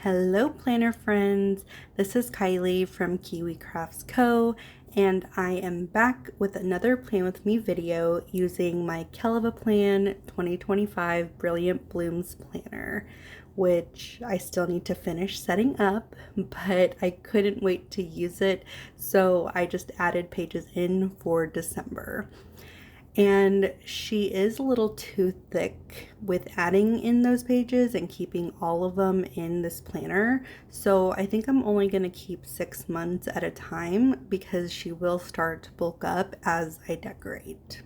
Hello planner friends, this is Kylie from Kiwi Crafts Co. and I am back with another Plan With Me video using my KellofaPlan 2025 Brilliant Blooms Planner, which I still need to finish setting up, but I couldn't wait to use it, so I just added pages in for December. And she is a little too thick with adding in those pages and keeping all of them in this planner. So I think I'm only going to keep 6 months at a time because she will start to bulk up as I decorate.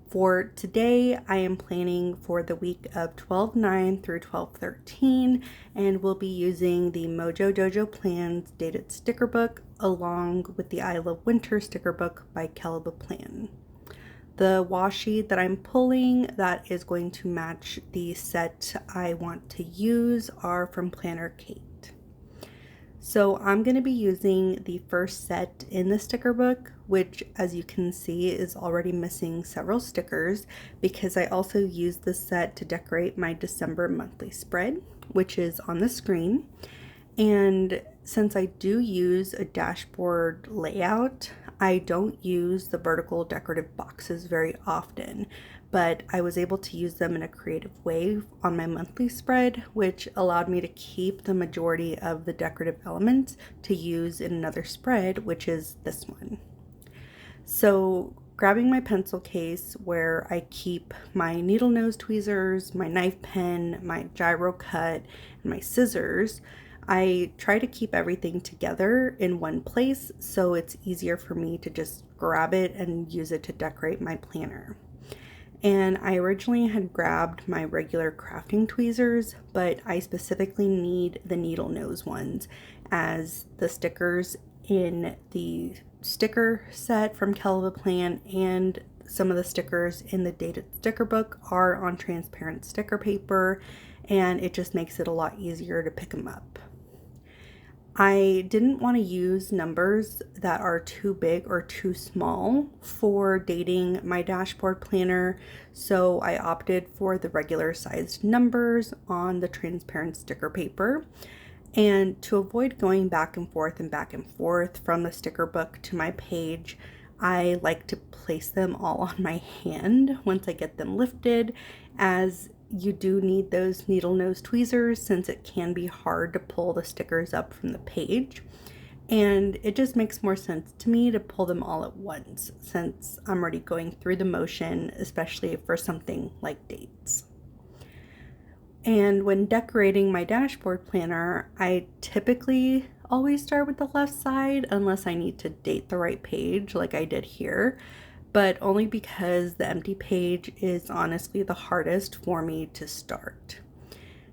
For today, I am planning for the week of 12/9 through 12/13, and we'll be using the Mojo Jojo Plans dated sticker book along with the I Love Winter sticker book by KellofaPlan. The washi that I'm pulling that is going to match the set I want to use are from PlannerKate. So I'm going to be using the first set in the sticker book, which as you can see is already missing several stickers because I also used this set to decorate my December monthly spread, which is on the screen. And since I do use a dashboard layout, I don't use the vertical decorative boxes very often, but I was able to use them in a creative way on my monthly spread, which allowed me to keep the majority of the decorative elements to use in another spread, which is this one. So grabbing my pencil case where I keep my needle nose tweezers, my knife pen, my gyro cut, and my scissors, I try to keep everything together in one place so it's easier for me to just grab it and use it to decorate my planner. And I originally had grabbed my regular crafting tweezers, but I specifically need the needle nose ones as the stickers in the sticker set from KellofaPlan and some of the stickers in the dated sticker book are on transparent sticker paper, and it just makes it a lot easier to pick them up. I didn't want to use numbers that are too big or too small for dating my dashboard planner, so I opted for the regular sized numbers on the transparent sticker paper. And to avoid going back and forth from the sticker book to my page, I like to place them all on my hand once I get them lifted, as you do need those needle nose tweezers since it can be hard to pull the stickers up from the page. And it just makes more sense to me to pull them all at once since I'm already going through the motion, especially for something like dates. And when decorating my dashboard planner, I typically always start with the left side unless I need to date the right page like I did here, but only because the empty page is honestly the hardest for me to start.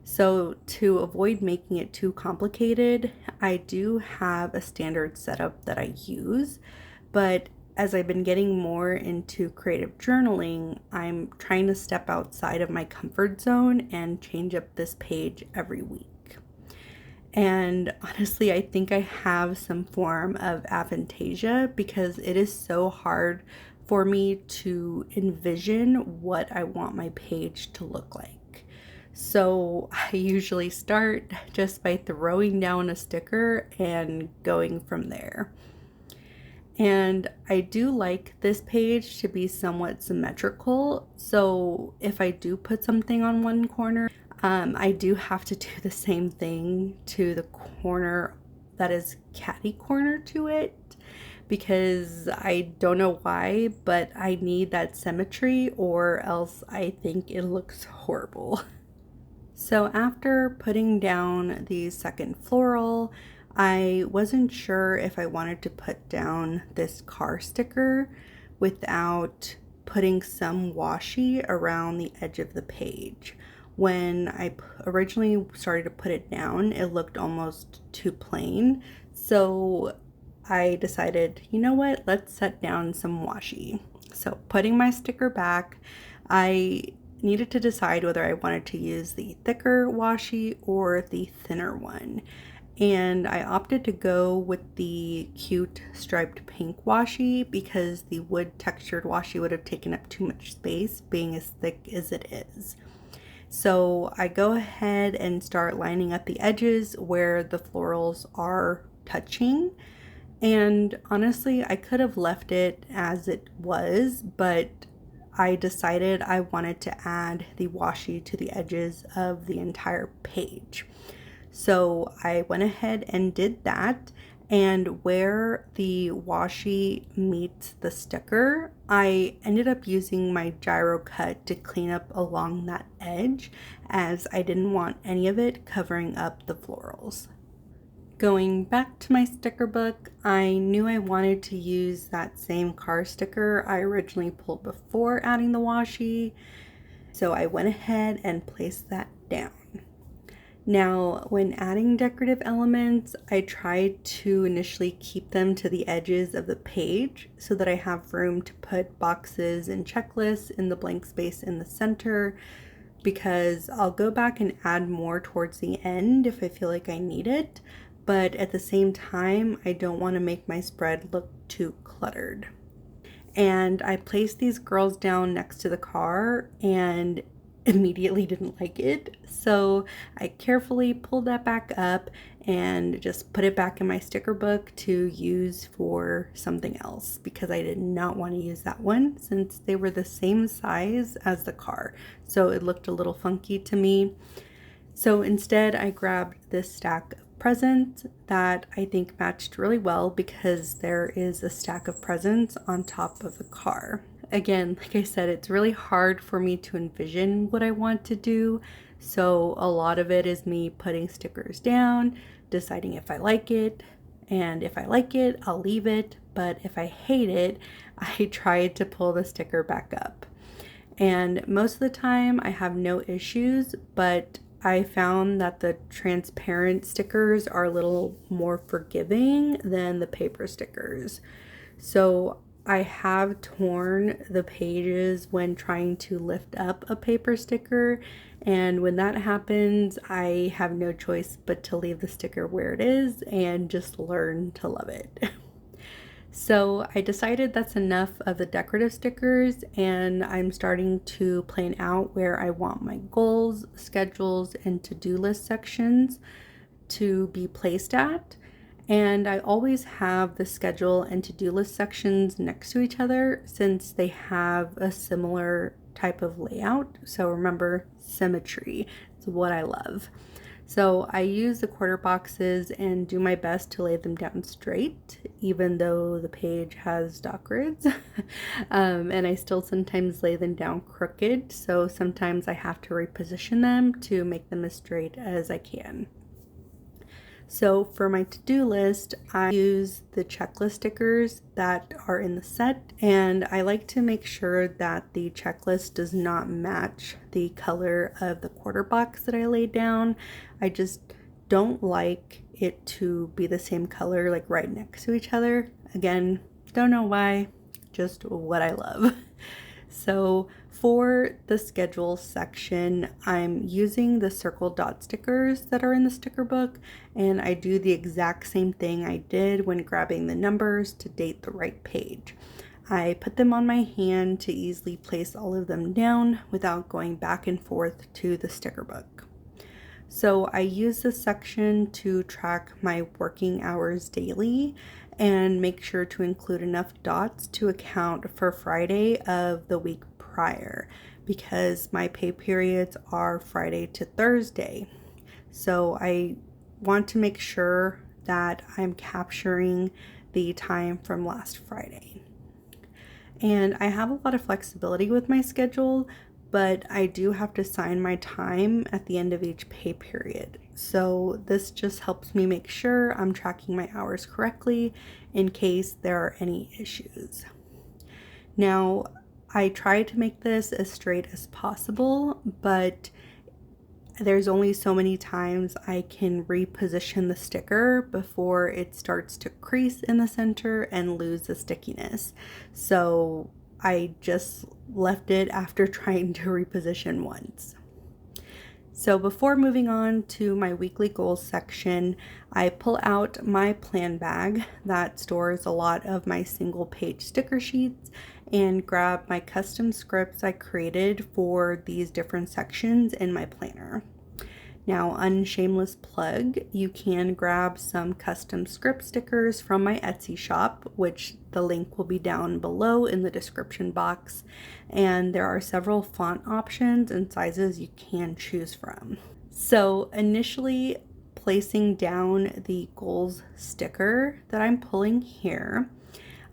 So to avoid making it too complicated, I do have a standard setup that I use, but as I've been getting more into creative journaling, I'm trying to step outside of my comfort zone and change up this page every week. And honestly, I think I have some form of aphantasia because it is so hard for me to envision what I want my page to look like. So I usually start just by throwing down a sticker and going from there. And I do like this page to be somewhat symmetrical, so if I do put something on one corner, I do have to do the same thing to the corner that is catty corner to it, because I don't know why, but I need that symmetry or else I think it looks horrible. So after putting down the second floral, I wasn't sure if I wanted to put down this car sticker without putting some washi around the edge of the page. When I originally started to put it down, it looked almost too plain. So I decided, you know what, let's set down some washi. So putting my sticker back, I needed to decide whether I wanted to use the thicker washi or the thinner one. And I opted to go with the cute striped pink washi because the wood textured washi would have taken up too much space being as thick as it is. So I go ahead and start lining up the edges where the florals are touching. And honestly, I could have left it as it was, but I decided I wanted to add the washi to the edges of the entire page. So I went ahead and did that. And where the washi meets the sticker, I ended up using my gyro cut to clean up along that edge, as I didn't want any of it covering up the florals. Going back to my sticker book, I knew I wanted to use that same car sticker I originally pulled before adding the washi, so I went ahead and placed that down. Now, when adding decorative elements, I tried to initially keep them to the edges of the page so that I have room to put boxes and checklists in the blank space in the center, because I'll go back and add more towards the end if I feel like I need it. But at the same time, I don't want to make my spread look too cluttered. And I placed these girls down next to the car and immediately didn't like it. So I carefully pulled that back up and just put it back in my sticker book to use for something else, because I did not want to use that one since they were the same size as the car. So it looked a little funky to me. So instead, I grabbed this stack of presents that I think matched really well, because there is a stack of presents on top of the car. Again, like I said, it's really hard for me to envision what I want to do. So a lot of it is me putting stickers down, deciding if I like it, and if I like it, I'll leave it. But if I hate it, I try to pull the sticker back up. And most of the time I have no issues, but I found that the transparent stickers are a little more forgiving than the paper stickers. So I have torn the pages when trying to lift up a paper sticker, and when that happens, I have no choice but to leave the sticker where it is and just learn to love it. So I decided that's enough of the decorative stickers, and I'm starting to plan out where I want my goals, schedules, and to-do list sections to be placed at. And I always have the schedule and to-do list sections next to each other since they have a similar type of layout. So remember, symmetry is what I love. So I use the quarter boxes and do my best to lay them down straight, even though the page has dot grids. And I still sometimes lay them down crooked, so sometimes I have to reposition them to make them as straight as I can. So for my to-do list, I use the checklist stickers that are in the set, and I like to make sure that the checklist does not match the color of the quarter box that I laid down. I just don't like it to be the same color, like right next to each other. Again, don't know why, just what I love. So for the schedule section, I'm using the circle dot stickers that are in the sticker book, and I do the exact same thing I did when grabbing the numbers to date the right page. I put them on my hand to easily place all of them down without going back and forth to the sticker book. So I use this section to track my working hours daily and make sure to include enough dots to account for Friday of the week prior, because my pay periods are Friday to Thursday. So I want to make sure that I'm capturing the time from last Friday. And I have a lot of flexibility with my schedule, but I do have to sign my time at the end of each pay period. So this just helps me make sure I'm tracking my hours correctly in case there are any issues. Now, I try to make this as straight as possible, but there's only so many times I can reposition the sticker before it starts to crease in the center and lose the stickiness. So I just left it after trying to reposition once. So before moving on to my weekly goals section, I pull out my plan bag that stores a lot of my single page sticker sheets, and grab my custom scripts I created for these different sections in my planner. Now, unshameless plug, you can grab some custom script stickers from my Etsy shop, which the link will be down below in the description box. And there are several font options and sizes you can choose from. So initially, placing down the goals sticker that I'm pulling here,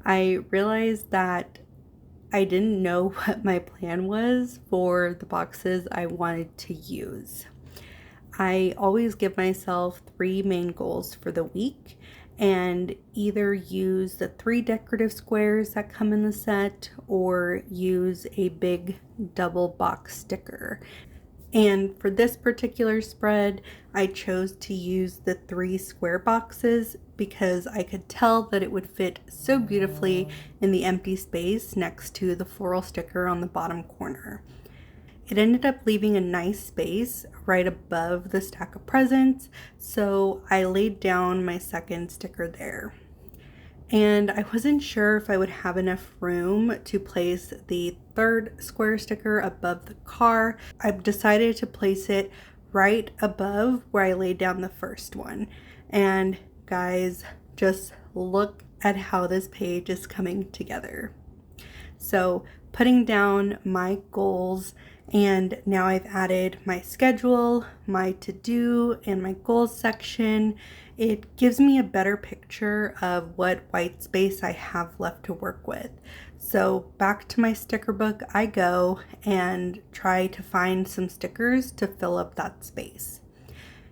I realized that I didn't know what my plan was for the boxes I wanted to use. I always give myself 3 main goals for the week and either use the 3 decorative squares that come in the set or use a big double box sticker. And for this particular spread, I chose to use the 3 square boxes because I could tell that it would fit so beautifully in the empty space next to the floral sticker on the bottom corner. It ended up leaving a nice space right above the stack of presents, so I laid down my second sticker there. And I wasn't sure if I would have enough room to place the 3rd square sticker above the car. I've decided to place it right above where I laid down the first one. And guys, just look at how this page is coming together. So putting down my goals, and now I've added my schedule, my to-do, and my goals section. It gives me a better picture of what white space I have left to work with. So back to my sticker book I go and try to find some stickers to fill up that space.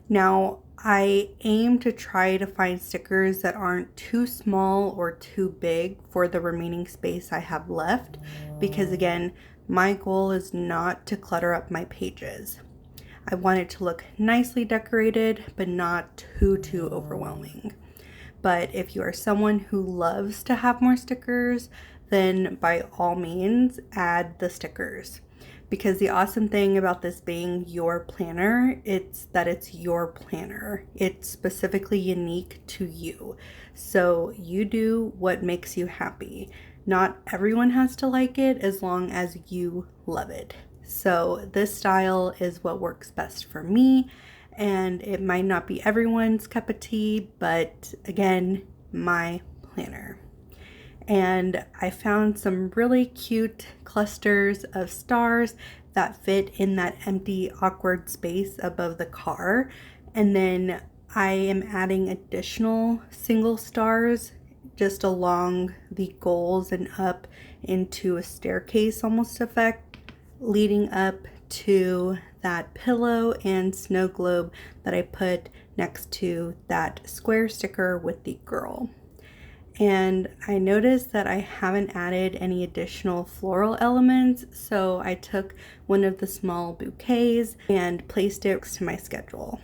Now, I aim to try to find stickers that aren't too small or too big for the remaining space I have left, because again, my goal is not to clutter up my pages. I want it to look nicely decorated, but not too overwhelming. But if you are someone who loves to have more stickers, then by all means, add the stickers. Because the awesome thing about this being your planner, it's that it's your planner. It's specifically unique to you. So you do what makes you happy. Not everyone has to like it as long as you love it. So this style is what works best for me, and it might not be everyone's cup of tea, but again, my planner. And I found some really cute clusters of stars that fit in that empty, awkward space above the car. And then I am adding additional single stars just along the goals and up into a staircase almost effect, leading up to that pillow and snow globe that I put next to that square sticker with the girl. And I noticed that I haven't added any additional floral elements, so I took one of the small bouquets and placed it next to my schedule.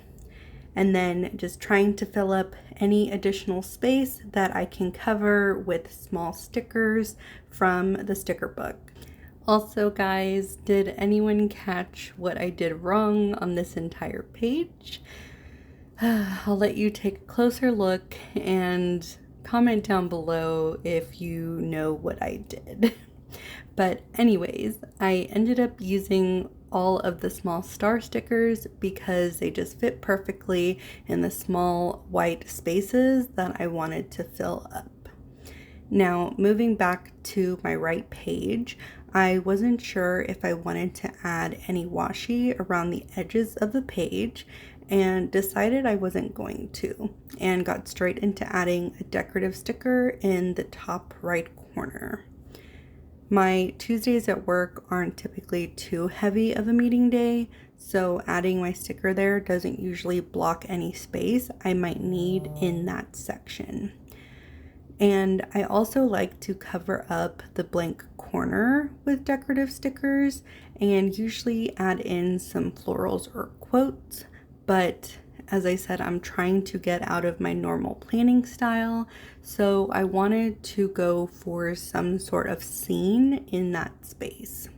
And then just trying to fill up any additional space that I can cover with small stickers from the sticker book. Also, guys, did anyone catch what I did wrong on this entire page? I'll let you take a closer look and comment down below if you know what I did. But anyways, I ended up using all of the small star stickers because they just fit perfectly in the small white spaces that I wanted to fill up. Now, moving back to my right page, I wasn't sure if I wanted to add any washi around the edges of the page and decided I wasn't going to, and got straight into adding a decorative sticker in the top right corner. My Tuesdays at work aren't typically too heavy of a meeting day, so adding my sticker there doesn't usually block any space I might need in that section. And I also like to cover up the blank corner with decorative stickers and usually add in some florals or quotes. But as I said, I'm trying to get out of my normal planning style, so I wanted to go for some sort of scene in that space.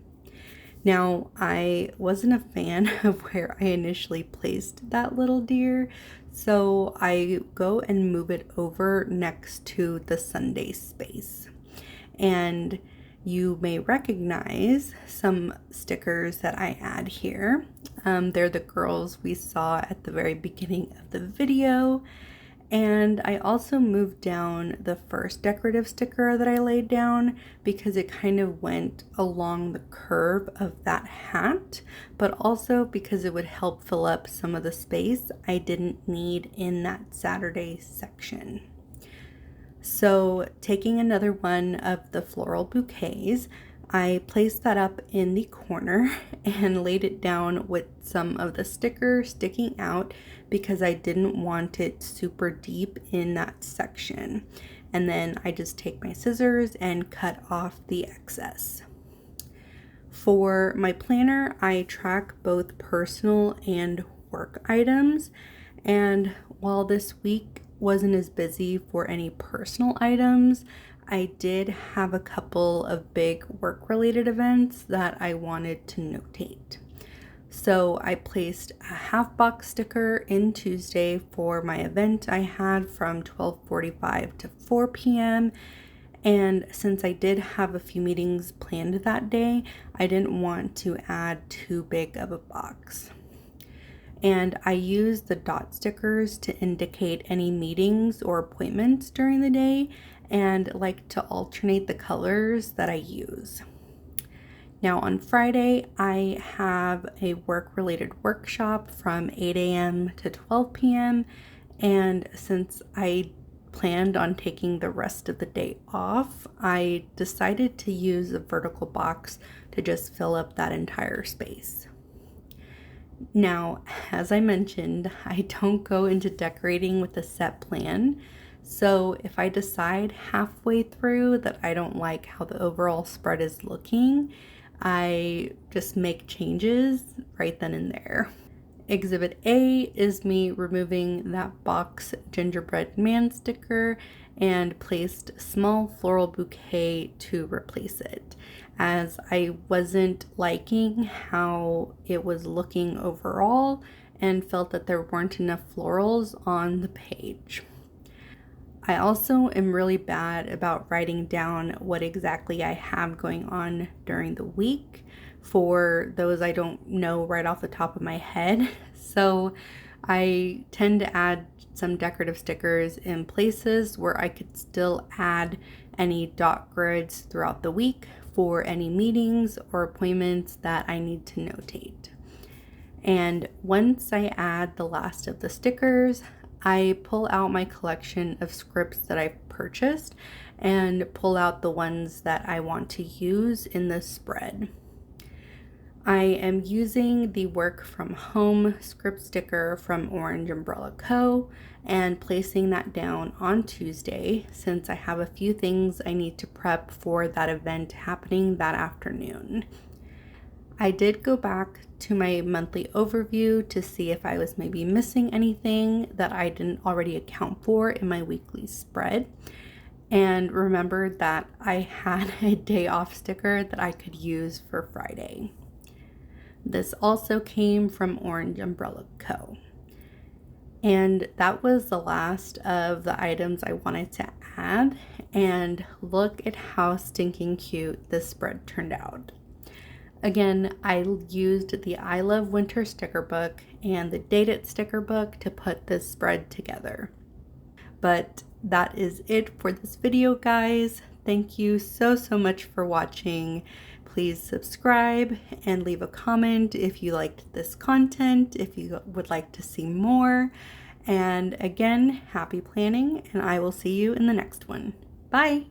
Now, I wasn't a fan of where I initially placed that little deer, so I go and move it over next to the Sunday space. And you may recognize some stickers that I add here. They're the girls we saw at the very beginning of the video. And I also moved down the first decorative sticker that I laid down because it kind of went along the curve of that hat, but also because it would help fill up some of the space I didn't need in that Saturday section. So taking another one of the floral bouquets, I placed that up in the corner and laid it down with some of the sticker sticking out because I didn't want it super deep in that section. And then I just take my scissors and cut off the excess. For my planner, I track both personal and work items. And while this week wasn't as busy for any personal items, I did have a couple of big work-related events that I wanted to notate. So I placed a half box sticker in Tuesday for my event I had from 12:45 to 4 p.m. And since I did have a few meetings planned that day, I didn't want to add too big of a box. And I used the dot stickers to indicate any meetings or appointments during the day and like to alternate the colors that I use. Now on Friday, I have a work-related workshop from 8 a.m. to 12 p.m. And since I planned on taking the rest of the day off, I decided to use a vertical box to just fill up that entire space. Now, as I mentioned, I don't go into decorating with a set plan. So if I decide halfway through that I don't like how the overall spread is looking, I just make changes right then and there. Exhibit A is me removing that box gingerbread man sticker and placed small floral bouquet to replace it, as I wasn't liking how it was looking overall and felt that there weren't enough florals on the page. I also am really bad about writing down what exactly I have going on during the week for those I don't know right off the top of my head. So I tend to add some decorative stickers in places where I could still add any dot grids throughout the week for any meetings or appointments that I need to notate. And once I add the last of the stickers, I pull out my collection of scripts that I've purchased and pull out the ones that I want to use in the spread. I am using the work from home script sticker from Orange Umbrella Co. and placing that down on Tuesday since I have a few things I need to prep for that event happening that afternoon. I did go back to my monthly overview to see if I was maybe missing anything that I didn't already account for in my weekly spread, and remembered that I had a day off sticker that I could use for Friday. This also came from Orange Umbrella Co. And that was the last of the items I wanted to add, and look at how stinking cute this spread turned out. Again, I used the I Love Winter sticker book and the Date It sticker book to put this spread together. But that is it for this video, guys. Thank you so much for watching. Please subscribe and leave a comment if you liked this content, if you would like to see more. And again, happy planning, and I will see you in the next one. Bye!